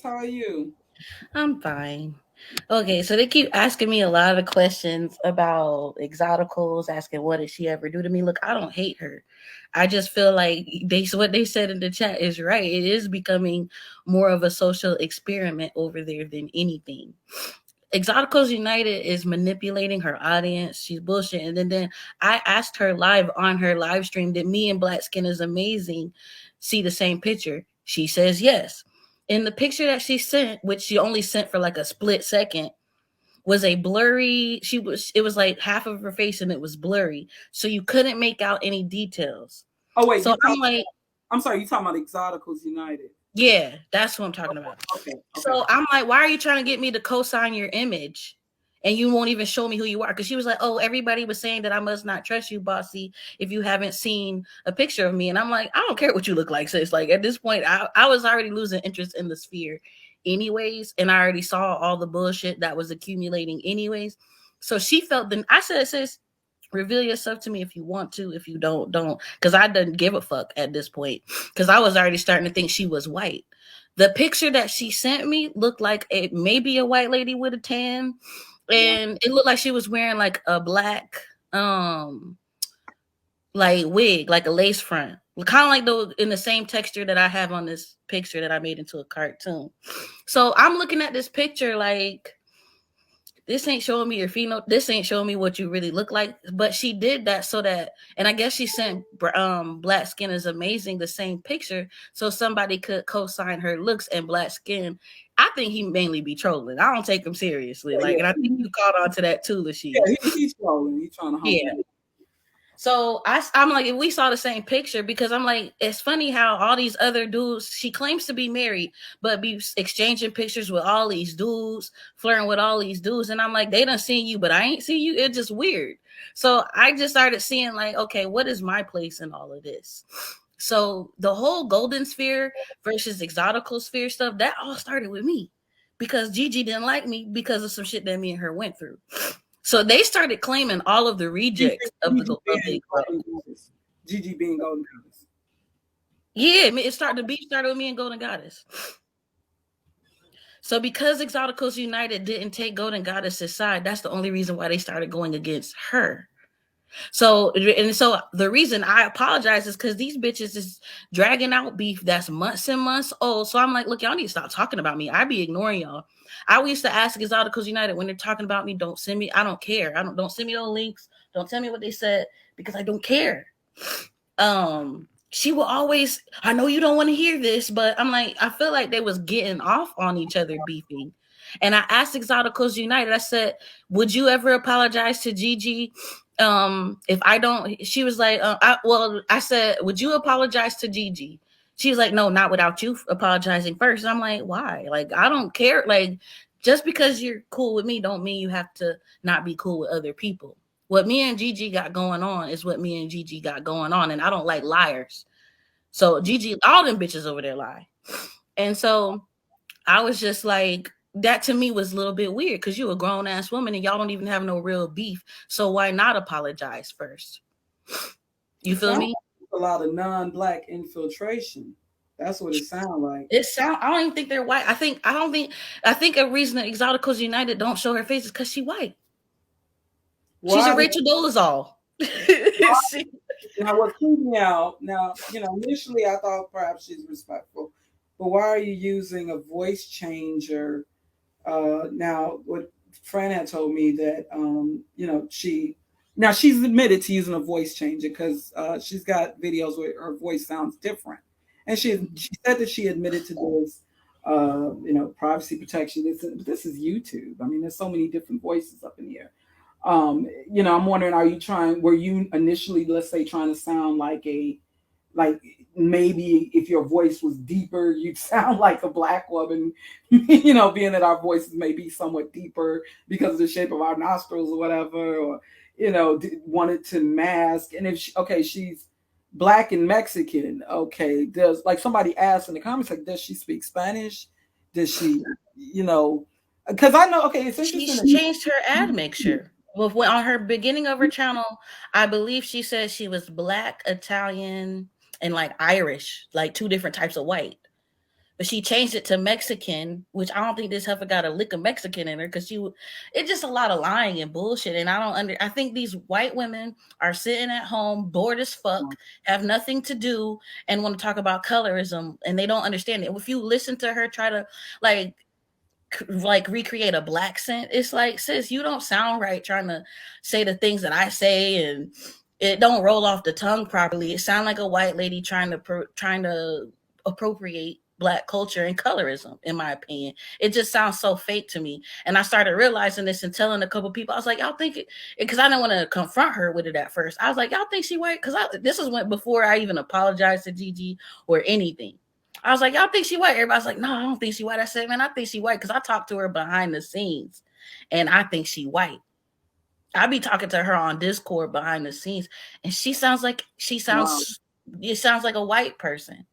How are you? I'm fine. Okay, so they keep asking me a lot of questions about exoticals, asking what did she ever do to me. Look, I don't hate her. I just feel like what they said in the chat is right. It is becoming more of a social experiment over there than anything. Exoticals United is manipulating her audience. She's bullshit. And then I asked her live on her live stream, did me and Black Skin is Amazing see the same picture? She says yes. In the picture that she sent, which she only sent for like a split second, was a blurry, it was like half of her face and it was blurry. So you couldn't make out any details. Oh wait, So you talk. I'm like, I'm sorry, you talking about Exoticals United? yeah, that's what I'm talking about. Okay, okay. So I'm like, why are you trying to get me to co-sign your image? And you won't even show me who you are. Because she was like, oh, everybody was saying that I must not trust you, Bossy, if you haven't seen a picture of me. And I'm like, I don't care what you look like, sis. Like at this point, I was already losing interest in the sphere anyways. And I already saw all the bullshit that was accumulating anyways. So she felt then I said, sis, reveal yourself to me if you want to. If you don't. Because I didn't give a fuck at this point. Because I was already starting to think she was white. The picture that she sent me looked like maybe a white lady with a tan, Yeah. and it looked like she was wearing like a black like wig, like a lace front, kind of like in the same texture that I have on this picture that I made into a cartoon. So I'm looking at this picture like, this ain't showing me your pheno. This ain't showing me what you really look like. But she did that so that, and I guess she sent Black Skin is Amazing the same picture so somebody could co-sign her looks and Black Skin. I think he mainly be trolling. I don't take him seriously. Yeah, Like, and I think you caught on to that too, yeah. Lashia. He's trolling. He's trying to hump Yeah. you. So I'm like, if we saw the same picture, because I'm like, it's funny how all these other dudes, she claims to be married, but be exchanging pictures with all these dudes, flirting with all these dudes. And I'm like, they done seen you, but I ain't seen you. It's just weird. So I just started seeing like, okay, what is my place in all of this? So the whole Goldensphere versus Exotical Sphere stuff, that all started with me because Gigi didn't like me because of some shit that me and her went through. So they started claiming all of the rejects of Gigi the being Golden Goddess. Gigi being Golden Goddess. yeah. The beef started with me and Golden Goddess. So because Exoticals United didn't take Golden Goddess's side, that's the only reason why they started going against her. So the reason I apologize is because these bitches is dragging out beef that's months and months old. So I'm like, look, y'all need to stop talking about me. I be ignoring y'all. I used to ask Exoticals United when they're talking about me, don't send me. I don't care. Don't send me no links. Don't tell me what they said because I don't care. She will always, I know you don't want to hear this, but I'm like, I feel like they was getting off on each other beefing. And I asked Exoticals United, I said, would you ever apologize to Gigi? If I don't, she was like, I said, would you apologize to Gigi? She was like, no, not without you apologizing first. And I'm like, why? Like, I don't care. Like, just because you're cool with me don't mean you have to not be cool with other people. What me and Gigi got going on is what me and Gigi got going on, and I don't like liars. So Gigi, all them bitches over there lie. And so I was just like, that to me was a little bit weird because you're a grown ass woman and y'all don't even have no real beef. So why not apologize first? You It feel sounds me? like a lot of non-black infiltration. That's what it sounds like. I don't even think they're white. I think a reason that Exoticals United don't show her face is because she white. She's a Why? Rachel Dolezal. Why? She, Now, what creeped me out? Now, initially I thought perhaps she's respectful, but why are you using a voice changer? Now, what Fran had told me that she's admitted to using a voice changer because she's got videos where her voice sounds different, and she said that she admitted to this. Privacy protection. This is YouTube. I mean, there's so many different voices up in here. I'm wondering, were you initially, let's say, trying to sound like maybe if your voice was deeper, you'd sound like a black woman, being that our voices may be somewhat deeper because of the shape of our nostrils or whatever, or, wanted to mask. And if she's black and Mexican, okay, does, like somebody asked in the comments, like, does she speak Spanish? Does she, because I know, okay, it's interesting she's that changed her ad mixture. Well, on her beginning of her channel, I believe she said she was black, Italian, and like Irish, like two different types of white. but she changed it to Mexican, which I don't think this heifer got a lick of Mexican in her because it's just a lot of lying and bullshit. And I think these white women are sitting at home, bored as fuck, have nothing to do, and want to talk about colorism, and they don't understand it. If you listen to her try to like recreate a black scent, it's like, sis, you don't sound right trying to say the things that I say, and it don't roll off the tongue properly. It sounds like a white lady trying to appropriate black culture and colorism, in my opinion. It just sounds so fake to me. And I started realizing this and telling a couple people, I was like, y'all think it, because I didn't want to confront her with it at first. I was like, y'all think she white? Because this was before I even apologized to Gigi or anything. I was like, y'all think she white? Everybody's like, no, I don't think she white. I said, man, I think she white because I talked to her behind the scenes, and I think she white. I be talking to her on Discord behind the scenes, and Wow. it sounds like a white person.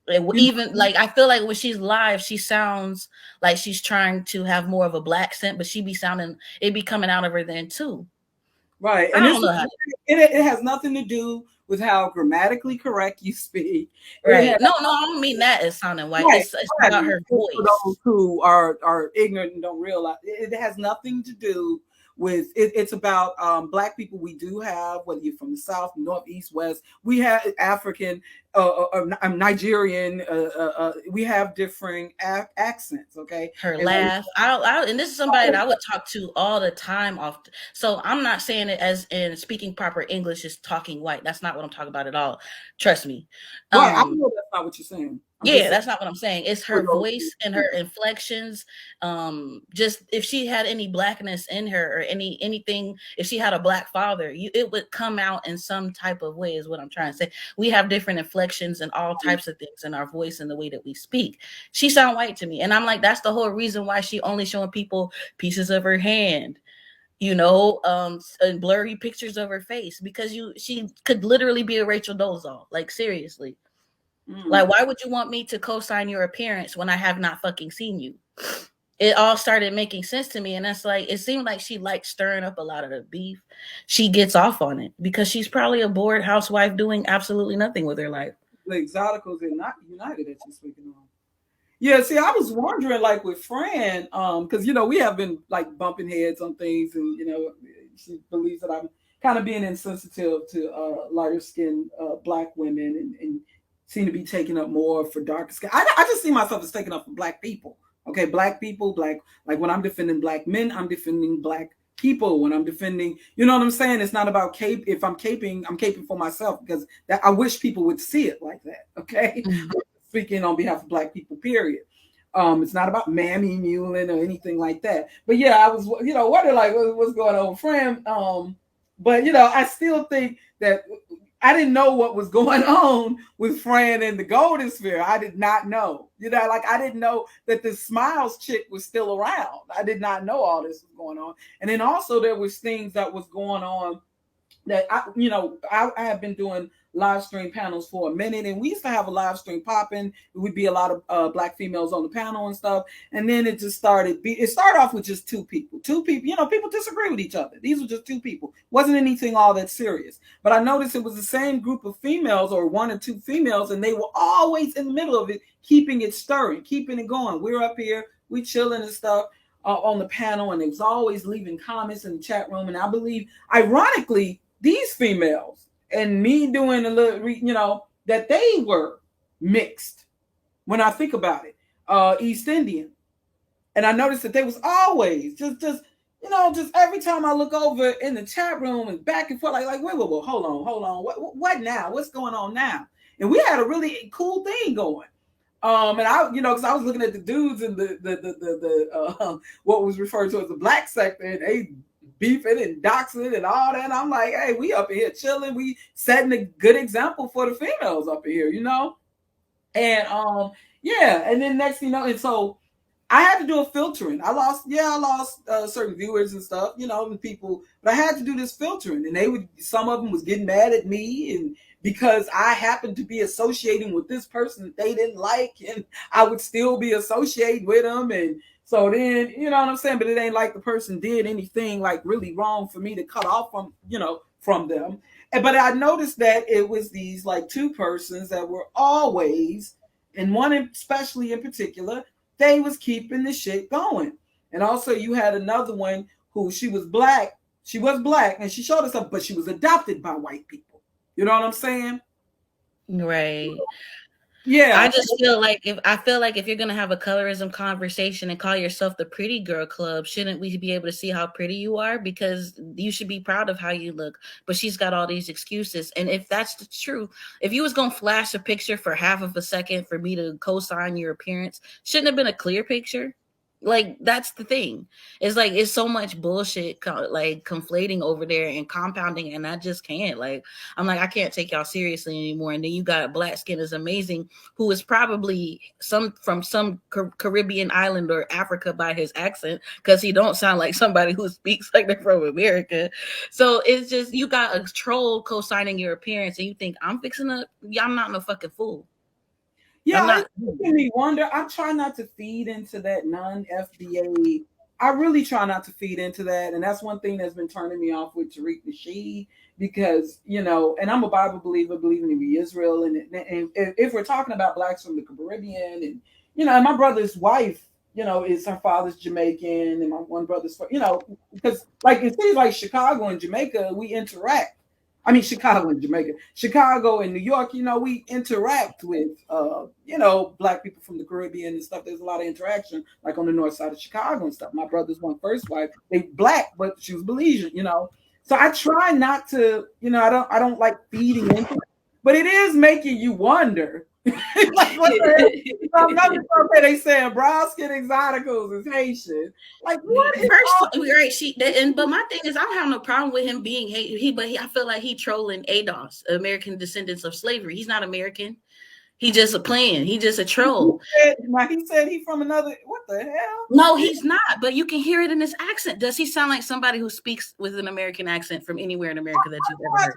You Even know, like I feel like when she's live, she sounds like she's trying to have more of a black scent, but it be coming out of her then too. right. I And don't know how. it has nothing to do with how grammatically correct you speak. It Right? has No, I don't mean that as sounding white. right, It's right. about her For those voice. who are ignorant and don't realize, it has nothing to do with it. It's about black people. We do have, whether you're from the South, North, East, West, we have African, Nigerian. We have differing accents. Okay, Her and like, laugh. And this is somebody that I would talk to all the time. Often, so I'm not saying it as in speaking proper English is talking white. That's not what I'm talking about at all. Trust me. right, I Um, know that's not what you're saying. I'm just Yeah, saying that's not what I'm saying. It's for her those voice and her who, inflections. Just if she had any blackness in her or anything, if she had a black father, it would come out in some type of way, is what I'm trying to say. We have different inflections and all types of things in our voice and the way that we speak. She sound white to me. And I'm like, that's the whole reason why she only showing people pieces of her hand, and blurry pictures of her face, because she could literally be a Rachel Dolezal. Like, seriously. mm, Like, why would you want me to co-sign your appearance when I have not fucking seen you? It all started making sense to me, and that's like, it seemed like she liked stirring up a lot of the beef. She gets off on it because she's probably a bored housewife doing absolutely nothing with her life. the Exoticals are not United that you're speaking on. Yeah, see, I was wondering, like with Fran, because we have been like bumping heads on things, and she believes that I'm kind of being insensitive to lighter skinned black women, and seem to be taking up more for darker skin. I just see myself as taking up for black people. Okay, black people, black, like when I'm defending black men, I'm defending black people. When I'm defending, you know what I'm saying? It's not about cape. If I'm caping for myself, because that I wish people would see it like that. Okay, Mhm. speaking on behalf of black people, period. It's not about mammy muling or anything like that. But yeah, I was, wondering like what's going on, friend. But I still think that I didn't know what was going on with Fran and the Goldensphere. I did not know. Like I didn't know that the Smiles chick was still around. I did not know all this was going on. And then also there was things that was going on that I have been doing live stream panels for a minute, and we used to have a live stream popping. It would be a lot of black females on the panel and stuff, and then it just it started off with just two people. People disagree with each other. These were just two people. Wasn't anything all that serious. But I noticed it was the same group of females, or one or two females, and they were always in the middle of it, keeping it stirring, keeping it going. We're up here, we chilling and stuff. On the panel, and it was always leaving comments in the chat room. And I believe, ironically, these females and me doing a little, that they were mixed. When I think about it, East Indian, and I noticed that they was always just every time I look over in the chat room and back and forth, like wait, hold on, what now? What's going on now? And we had a really cool thing going. And I, because I was looking at the dudes in the what was referred to as the black sector, and they beefing and doxing and all that. And I'm like, hey, we up here chilling. We setting a good example for the females up here. And yeah, and then next thing and so I had to do a filtering. I lost certain viewers and stuff, and people, but I had to do this filtering, and some of them was getting mad at me, and because I happened to be associating with this person that they didn't like, and I would still be associating with them, and so then you know what I'm saying. But it ain't like the person did anything like really wrong for me to cut off from them. But I noticed that it was these like two persons that were always and one especially in particular, they was keeping the shit going. And also you had another one who she was black. She was black and she showed herself, but she was adopted by white people. You know what I'm saying? Right. Yeah. I just feel like if you're gonna have a colorism conversation and call yourself the pretty girl club, shouldn't we be able to see how pretty you are? Because you should be proud of how you look. But she's got all these excuses. And if that's the truth, if you was gonna flash a picture for half of a second for me to co-sign your appearance, shouldn't have been a clear picture. Like that's the thing. It's like it's so much bullshit like conflating over there and compounding, and I just can't. Like I'm like I can't take y'all seriously anymore. And then you got Black Skin is Amazing, who is probably from some Caribbean island or Africa by his accent, because he don't sound like somebody who speaks like they're from America. So it's just you got a troll co-signing your appearance, and you think I'm fixing to? Yeah, I'm not no fucking fool. I'm Yeah, not. it's making me wonder. I try not to feed into that non-FBA. I really try not to feed into that, and that's one thing that's been turning me off with Tariq Nasheed because and I'm a Bible believer, believing in Israel, and if we're talking about blacks from the Caribbean, and and my brother's wife, is her father's Jamaican, and my one brother's, because like in cities like Chicago and Jamaica, we interact. I mean, Chicago and Jamaica, Chicago and New York, we interact with, black people from the Caribbean and stuff. There's a lot of interaction, like on the north side of Chicago and stuff. My brother's one first wife, they black, but she was Belizean. So I try not to, I don't like feeding into it, but it is making you wonder. Like what the hell? They saying brown skin exoticals is Haitian. Like what is Right? But my thing is, I don't have no problem with him being I feel like he trolling ADOS, American descendants of slavery. He's not American. He just a plan. He just a troll. He said he from another. What the hell? No, he's not. But you can hear it in his accent. Does he sound like somebody who speaks with an American accent from anywhere in America that you've ever heard?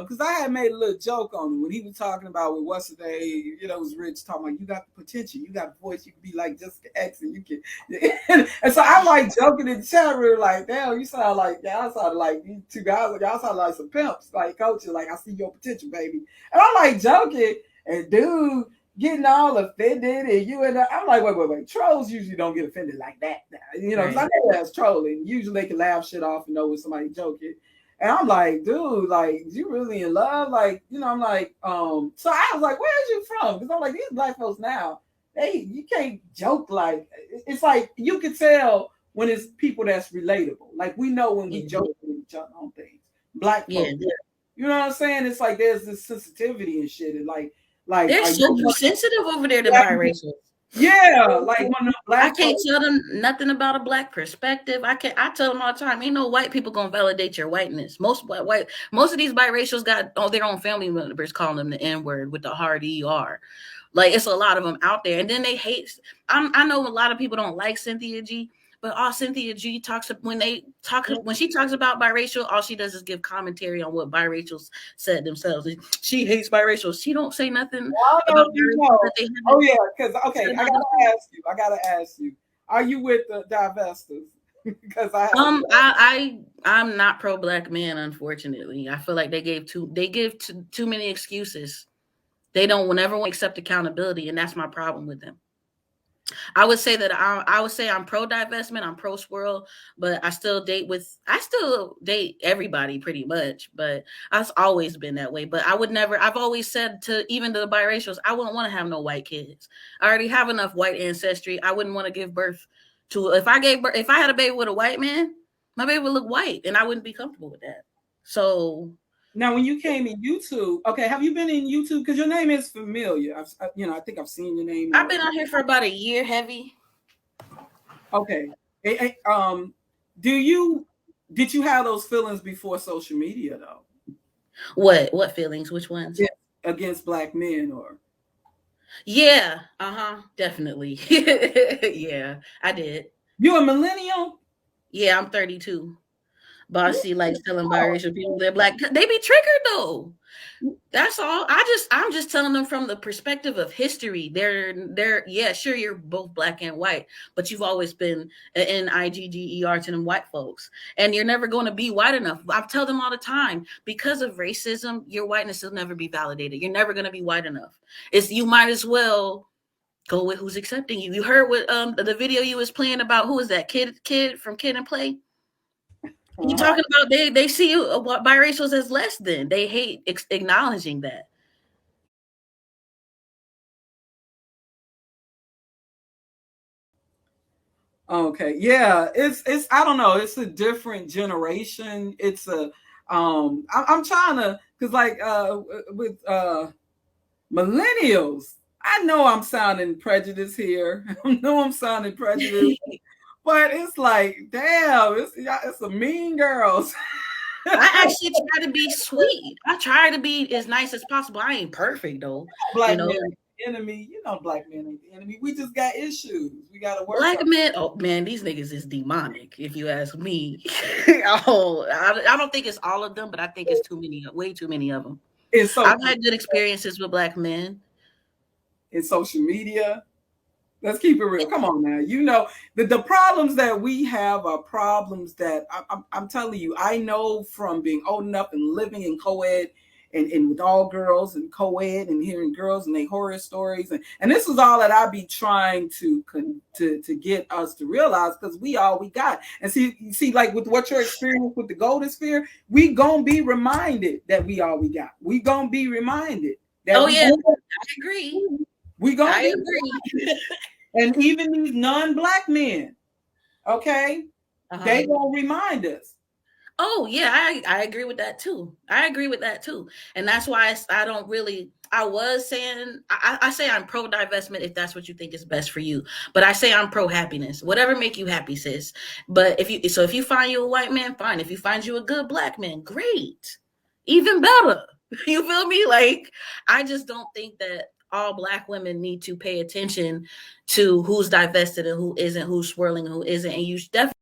Because I had made a little joke on him when he was talking about with what's the name. It was Rich talking about you got the potential, you got the voice, you can be like Jessica X, and you can. And so I'm like joking in the chat room, like, damn, you sound like y'all sound like these two guys, y'all sound like some pimps, like coaches, like I see your potential, baby. And I'm like joking. And dude getting all offended, and I'm like, wait. Trolls usually don't get offended like that. Because I know that's trolling. Usually they can laugh shit off and know when somebody joking. And I'm like, dude, like, you really in love? Like, I'm like, so I was like, where's you from? Because I'm like, these black folks now, you can't joke like, it's like, you can tell when it's people that's relatable. Like, we know when we joke with each other on things. Black folks. Yeah. You know what I'm saying? It's like, there's this sensitivity and shit. And like, they're super sensitive over there to biracials. Yeah, like when the black I can't tell them nothing about a black perspective. I tell them all the time, ain't no white people gonna validate your whiteness. Most of these biracials got their own family members calling them the N-word with the hard ER. Like it's a lot of them out there, and then they hate. I know a lot of people don't like Cynthia G. But all Cynthia G talks when she talks about biracial, all she does is give commentary on what biracials said themselves. She hates biracials. She don't say nothing about biracials that they have. Oh yeah, because I gotta ask you, are you with the divestors? Because I'm not pro black man, unfortunately. I feel like they give too many excuses. They don't never want to accept accountability, and that's my problem with them. I would say I'm pro divestment, I'm pro swirl, but I still date everybody pretty much. But I've always been that way. But I've always said to even to the biracials, I wouldn't want to have no white kids. I already have enough white ancestry. I wouldn't want to give birth to if I had a baby with a white man, my baby would look white, and I wouldn't be comfortable with that. So now, when you came in YouTube, okay, have you been in YouTube? Because your name is familiar. I think I've seen your name. I've been on here for about a year, heavy. Okay. Did you have those feelings before social media though? What feelings? Which ones? Against black men or? Yeah. Definitely. Yeah, I did. You a millennial? Yeah, I'm 32. Bossy likes telling biracial people they're black. They be triggered though. That's all. I'm just telling them from the perspective of history. They're yeah, sure you're both black and white, but you've always been Nigger to them white folks. And you're never going to be white enough. I tell them all the time, because of racism, your whiteness will never be validated. You're never going to be white enough. You might as well go with who's accepting you. You heard what the video you was playing about, who was that kid from Kid and Play? You talking about they see biracials as less than. They hate acknowledging that. Okay, yeah, it's I don't know, it's a different generation. It's a I'm trying to, because like with millennials, I know I'm sounding prejudice here. I know I'm sounding prejudice, but it's like, damn, it's a mean girls. I actually try to be sweet. I try to be as nice as possible. I ain't perfect though. Black You know, men ain't the enemy. You know, black men ain't the enemy. We just got issues. We got to work black on. men. Oh man, these niggas is demonic. If you ask me, oh, I don't think it's all of them, but I think it's too many, way too many of them. I've had good experiences with black men in social media. Let's keep it real. Come on now. You know, the problems that we have are problems that I'm telling you, I know from being old enough and living in co-ed and with all girls and co-ed and hearing girls and their horror stories. And this is all that I be trying to get us to realize, because we all we got. And see, like with what your experience with the Goldensphere, we gonna be reminded that we all we got. We gonna be reminded that I agree. We gonna be agree. And even these non-black men, okay, they gonna remind us. Oh yeah, I agree with that too. I agree with that too, and that's why I don't really. I was saying I say I'm pro divestment if that's what you think is best for you, but I say I'm pro happiness. Whatever make you happy, sis. But if you find you a white man, fine. If you find you a good black man, great, even better. You feel me? Like, I just don't think that all black women need to pay attention to who's divested and who isn't, who's swirling and who isn't, and you definitely